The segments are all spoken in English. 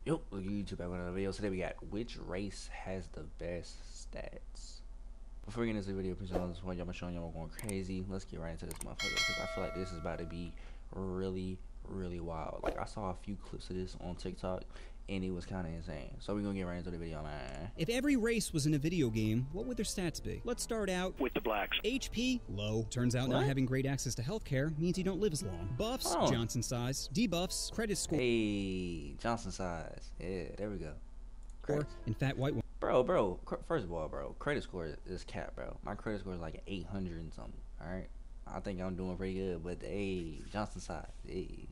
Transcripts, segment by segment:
Yo, YouTube back with another video. Today we got which race has the best stats. Before we get into this video, please on this one, y'all showing y'all going crazy. Let's get right into this motherfucker because I feel like this is about to be really wild. Like I saw a few clips of this on TikTok and it was kind of insane. So we're gonna get right into the video, man. If every race was in a video game, what would their stats be? Let's start out with the blacks. HP, low. Turns out not having great access to healthcare means you don't live as long. Buffs, Johnson size. Debuffs, credit score. Hey, Johnson size. Yeah, there we go. Or in fat white woman. Bro, first of all, bro, credit score is cap, bro. My credit score is like 800 and something, alright? I think I'm doing pretty good, but hey, Johnson size, hey.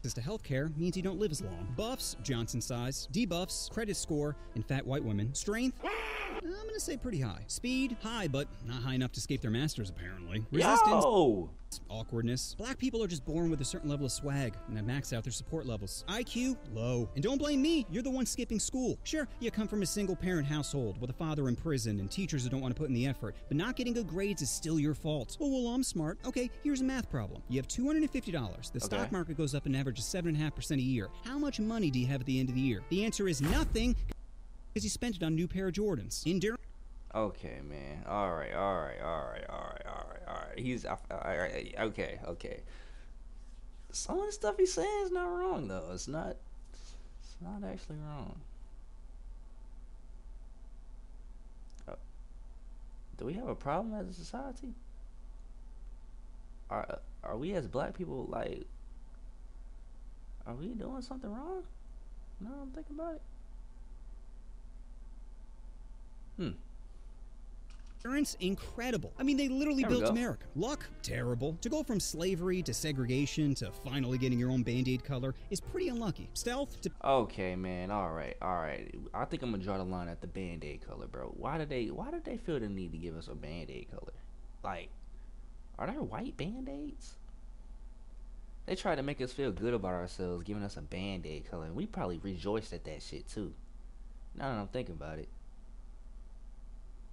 To healthcare means you don't live as long. Buffs, Johnson size. Debuffs, credit score, in fat white women. Strength, I'm gonna say pretty high. Speed, high, but not high enough to escape their masters, apparently. Resistance, awkwardness. Black people are just born with a certain level of swag and have maxed out their support levels. IQ, low. And don't blame me, you're the one skipping school. Sure, you come from a single parent household with a father in prison and teachers who don't want to put in the effort, but not getting good grades is still your fault. Oh, well, I'm smart. Okay, here's a math problem. You have $250. The stock market goes up an average of 7.5% a year. How much money do you have at the end of the year? The answer is nothing, because you spent it on a new pair of Jordans. Okay, man. All right. He's okay. Some of the stuff he's saying is not wrong, though. It's not actually wrong. Do we have a problem as a society? Are we as black people, like, are we doing something wrong? No, I'm thinking about it. Insurance, incredible. I mean, they literally built America. Luck, terrible. To go from slavery to segregation to finally getting your own Band-Aid color is pretty unlucky. Stealth to... Okay, man. All right. I think I'm gonna draw the line at the Band-Aid color, bro. Why did they feel the need to give us a Band-Aid color? Like, are there white Band-Aids? They tried to make us feel good about ourselves, giving us a Band-Aid color, and we probably rejoiced at that shit too. Now that I'm thinking about it.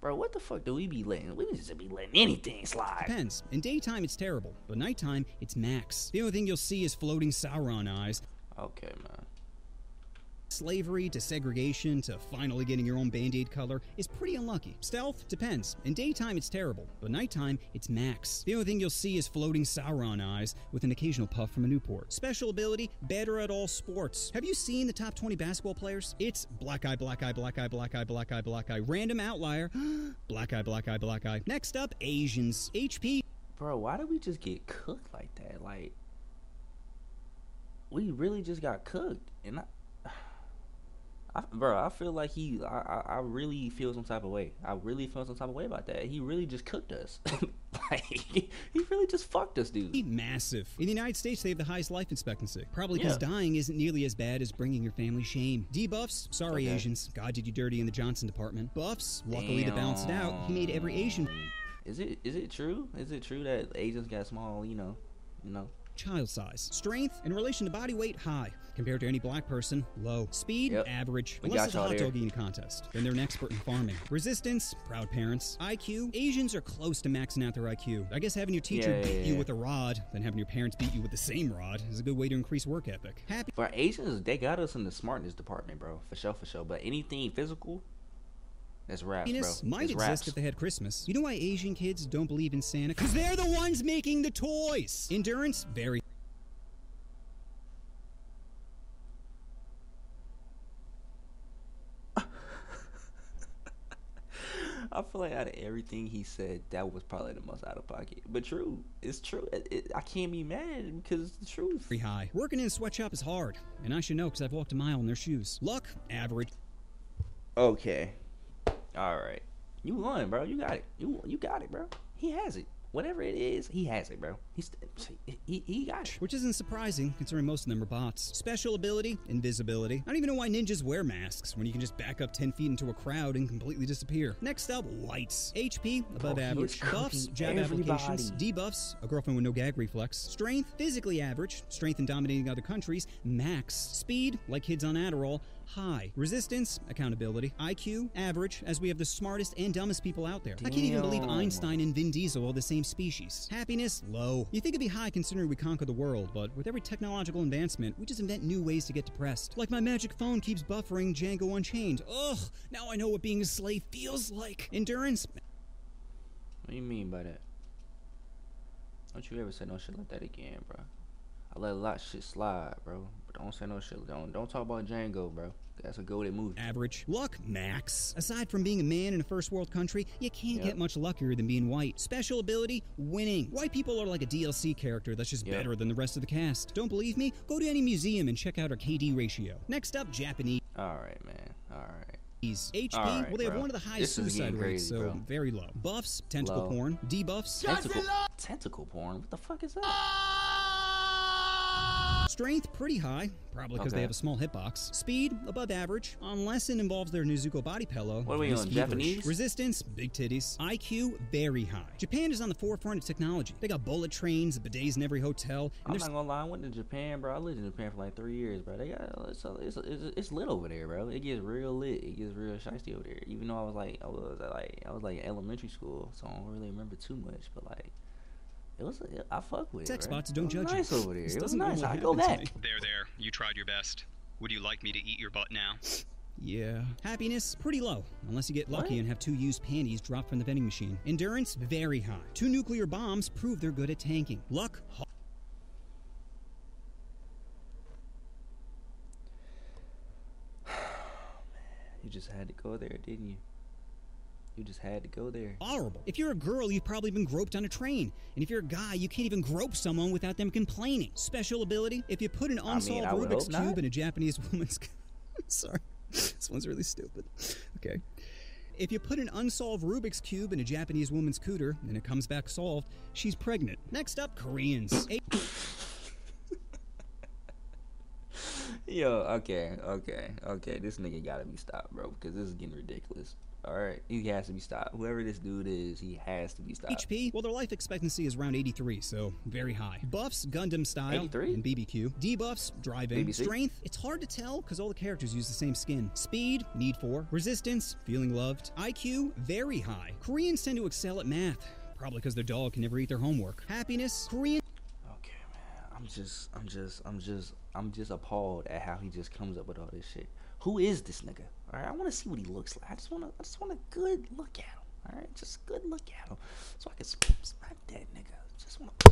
Bro, what the fuck do we be letting? We just be letting anything slide. Depends. In daytime, it's terrible, but nighttime, it's max. The only thing you'll see is floating Sauron eyes. Okay, man. Slavery to segregation to finally getting your own Band-Aid color is pretty unlucky. Stealth, depends. In daytime, it's terrible, but nighttime, it's max. The only thing you'll see is floating Sauron eyes with an occasional puff from a Newport. Special ability, better at all sports. Have you seen the top 20 basketball players? It's black eye, black eye, black eye, black eye, black eye, black eye, random outlier, black eye, black eye, black eye. Next up, Asians. HP. Bro, why did we just get cooked like that? Like, we really just got cooked, and I feel like I really feel some type of way. I really feel some type of way about that. He really just cooked us. Like, he really just fucked us, dude. Massive. In the United States, they have the highest life expectancy. Probably because dying isn't nearly as bad as bringing your family shame. Debuffs, sorry Asians. God did you dirty in the Johnson department. Buffs, luckily to balance it out, he made every Asian... Is it true? Is it true that Asians got small, you know? Child size. Strength, in relation to body weight, high. Compared to any black person, low. Speed, average. Unless it's a hot dog eating contest. Then they're an expert in farming. Resistance, proud parents. IQ, Asians are close to maxing out their IQ. I guess having your teacher beat you with a rod, then having your parents beat you with the same rod is a good way to increase work ethic. Happy. For Asians, they got us in the smartness department, bro. For sure. But anything physical, that's raps, bro. Might exist if they had Christmas. You know why Asian kids don't believe in Santa? Because they're the ones making the toys. Endurance, very. I feel like out of everything he said, that was probably the most out of pocket. But true, it's true. I can't be mad because it's the truth. Very high. Working in a sweatshop is hard, and I should know because I've walked a mile in their shoes. Luck, average. Okay. All right, you won, bro. You got it. You got it, bro. He has it. Whatever it is, he has it, bro. He got it. Which isn't surprising, considering most of them are bots. Special ability, invisibility. I don't even know why ninjas wear masks when you can just back up 10 feet into a crowd and completely disappear. Next up, whites. HP, above average. Buffs, jab applications. Debuffs, a girlfriend with no gag reflex. Strength, physically average. Strength in dominating other countries, max. Speed, like kids on Adderall. high. Resistance, accountability. IQ, average, as we have the smartest and dumbest people out there. I can't even believe Einstein and Vin Diesel are the same species. Happiness, low. You think it'd be high considering we conquer the world, but with every technological advancement, we just invent new ways to get depressed. Like my magic phone keeps buffering Django Unchained. Ugh, now I know what being a slave feels like. Endurance. What do you mean by that? Don't you ever say no shit like that again, bro. I let a lot of shit slide, bro. But don't say no shit. Don't talk about Django, bro. That's a goated movie. Average. Luck, max. Aside from being a man in a first world country, you can't get much luckier than being white. Special ability, winning. White people are like a DLC character that's just better than the rest of the cast. Don't believe me? Go to any museum and check out our KD ratio. Next up, Japanese. Alright, man. Alright. HP, right, well, they have bro. one of the highest suicide rates, so bro. very low. Buffs, tentacle porn, debuffs, Tentacle porn? What the fuck is that? strength, pretty high, probably because they have a small hitbox. Speed, above average, unless it involves their Nezuko body pillow. What are we on, Japanese? Resistance, big titties. IQ, very high. Japan is on the forefront of technology. They got bullet trains, bidets in every hotel. I'm not gonna lie, I went to Japan, bro. I lived in Japan for like 3 years, bro. They got it's lit over there, bro. It gets real lit. It gets real shiesty over there. Even though I was like in elementary school, so I don't really remember too much, but like. I fuck with it. Sex spots don't judge nice you. over there. This It was doesn't nice. normally I go happen to back. me. There. You tried your best. Would you like me to eat your butt now? Yeah. Happiness, pretty low, unless you get lucky and have 2 used panties dropped from the vending machine. Endurance, very high. 2 nuclear bombs prove they're good at tanking. Luck, You just had to go there, didn't you? You just had to go there. horrible. If you're a girl, you've probably been groped on a train. And if you're a guy, you can't even grope someone without them complaining. Special ability, if you put an unsolved I would Rubik's hope not. Cube in a Japanese woman's... Sorry, this one's really stupid. Okay. If you put an unsolved Rubik's Cube in a Japanese woman's cooter, and it comes back solved, she's pregnant. Next up, Koreans. Yo, okay. This nigga gotta be stopped, bro, because this is getting ridiculous. Alright, he has to be stopped. Whoever this dude is, he has to be stopped. HP, well, their life expectancy is around 83, so very high. Buffs, Gundam style, 83? and BBQ. Debuffs, driving. BBC? Strength, it's hard to tell because all the characters use the same skin. Speed, need for. Resistance, feeling loved. IQ, very high. Koreans tend to excel at math, probably because their dog can never eat their homework. Happiness, Korean. Okay, man. I'm just appalled at how he just comes up with all this shit. Who is this nigga? Alright, I want to see what he looks like. I just want a good look at him. Alright, just a good look at him, so I can smack that nigga. Just want to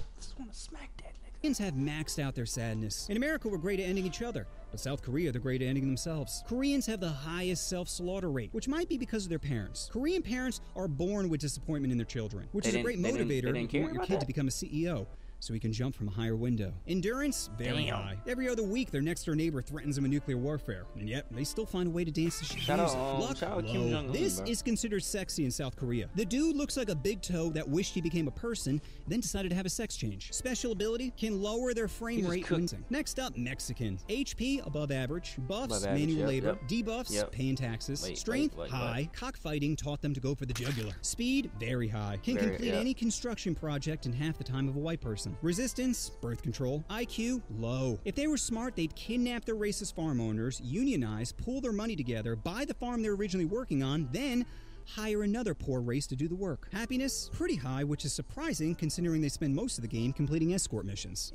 smack that nigga. Koreans have maxed out their sadness. In America, we're great at ending each other, but South Korea, they're great at ending themselves. Koreans have the highest self-slaughter rate, which might be because of their parents. Korean parents are born with disappointment in their children, which is a great motivator if you want your kid to become a CEO. So he can jump from a higher window. Endurance, very high. Every other week, their next door neighbor threatens them with nuclear warfare, and yet they still find a way to dance to shit music. Luck, low. This is considered sexy in South Korea. The dude looks like a big toe that wished he became a person, then decided to have a sex change. Special ability can lower their frame rate when sing. Next up, Mexican. HP, above average. Buffs, manual labor. Debuffs, paying taxes. Strength, high. Cockfighting taught them to go for the jugular. Speed, very high. Can complete any construction project in half the time of a white person. Resistance, birth control. IQ, low. If they were smart, they'd kidnap their racist farm owners, unionize, pool their money together, buy the farm they're originally working on, then hire another poor race to do the work. Happiness, pretty high, which is surprising considering they spend most of the game completing escort missions.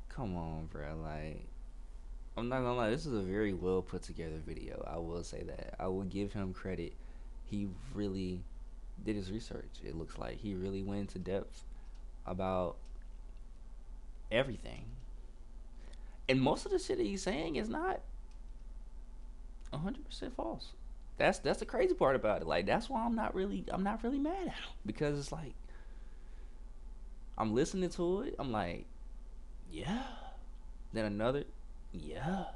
Come on, bro. Like, I'm not gonna lie, this is a very well put together video. I will say that. I will give him credit. He really did his research. It looks like he really went into depth about everything, and most of the shit that he's saying is not 100% false. That's the crazy part about it. Like, that's why I'm not really mad at him, because it's like I'm listening to it, I'm like, yeah, then another, yeah,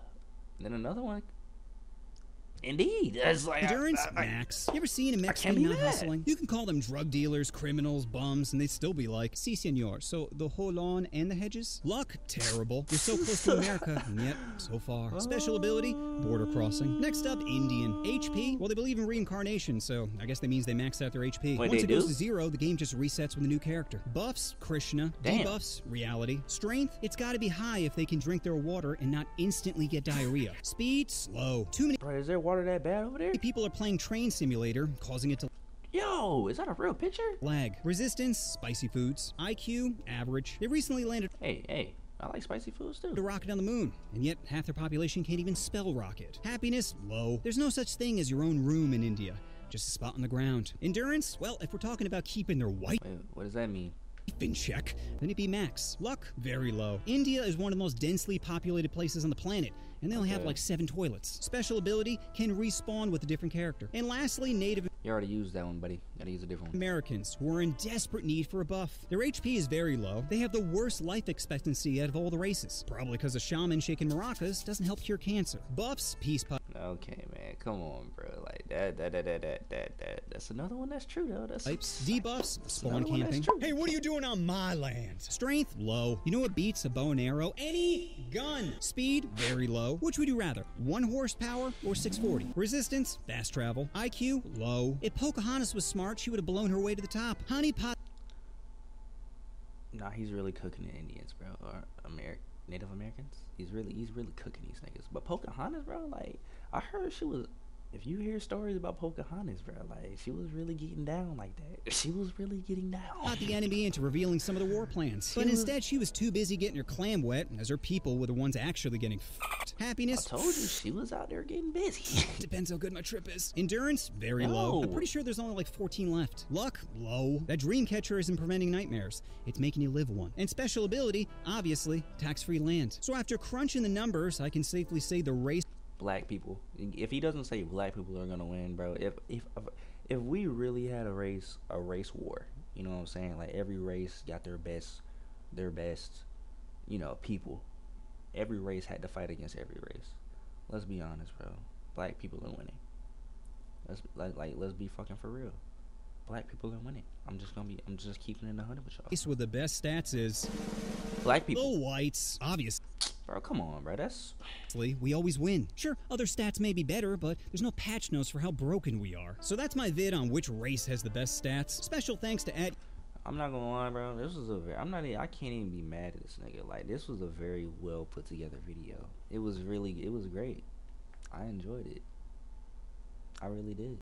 then another one. Indeed, that's like Endurance max. You ever seen a can't Mexican be not mad. hustling? You can call them drug dealers, criminals, bums, and they'd still be like, si senor. So the whole lawn and the hedges? Luck, terrible. You're so close to America, and yet so far. Special ability, border crossing. Next up, Indian. HP, well, they believe in reincarnation, so I guess that means they maxed out their HP. Wait, Once they it goes do? to 0, the game just resets with a new character. Buffs, Krishna. Damn. Debuffs, reality. Strength, it's gotta be high if they can drink their water and not instantly get diarrhea. Speed, slow. Too many Bro, is there water that bad over there? people are playing Train Simulator, causing it to Yo, is that a real picture? lag. Resistance, spicy foods. IQ, average. They recently landed Hey, I like spicy foods too. a rocket on the moon, and yet half their population can't even spell rocket. Happiness, low. There's no such thing as your own room in India. Just a spot on the ground. Endurance, well, if we're talking about keeping their white Wait, what does that mean? in check, then it'd be max. Luck, very low. India is one of the most densely populated places on the planet, and they only have Okay. like 7 toilets. Special ability can respawn with a different character. And lastly, Native You already used that one, buddy. Gotta use a different one. Americans who are in desperate need for a buff. Their HP is very low. They have the worst life expectancy out of all the races. Probably because a shaman shaking maracas doesn't help cure cancer. Buffs, peace pipe. Okay, man, come on, bro. Like that's another one that's true though. That's Debuffs, spawn another one that's camping. true. Hey, what are you doing on my land? Strength, low. You know what beats a bow and arrow? Any gun. Speed, very low. Which would you rather? 1 horsepower or 640? Resistance, fast travel. IQ, low. If Pocahontas was smart, she would have blown her way to the top. Honey pot. Nah, he's really cooking the Indians, bro, or Native Americans. He's really cooking these niggas. But Pocahontas, bro, like I heard she was. If you hear stories about Pocahontas, bro, like she was really getting down like that. She was really getting down. Got the enemy into revealing some of the war plans. But instead, she was too busy getting her clam wet, as her people were the ones actually getting f***ed. I Happiness? told you she was out there getting busy. Depends how good my trip is. Endurance? Very No. low. I'm pretty sure there's only like 14 left. Luck? Low. That dream catcher isn't preventing nightmares. It's making you live one. And special ability? Obviously, tax-free land. So after crunching the numbers, I can safely say the race Black people. If he doesn't say black people are gonna win, bro. If we really had a race war, you know what I'm saying? Like every race got their best, people. Every race had to fight against every race. Let's be honest, bro. Black people are winning. Let's be fucking for real. Black people are winning. I'm just keeping it 100 with y'all. race with the best stats is Black people. the whites. Obviously, Bro, come on, bro. That's we always win. Sure, other stats may be better, but there's no patch notes for how broken we are. So that's my vid on which race has the best stats. Special thanks to Ed. I'm not gonna lie, bro. This was I can't even be mad at this nigga. Like, this was a very well put together video. It was great. I enjoyed it. I really did.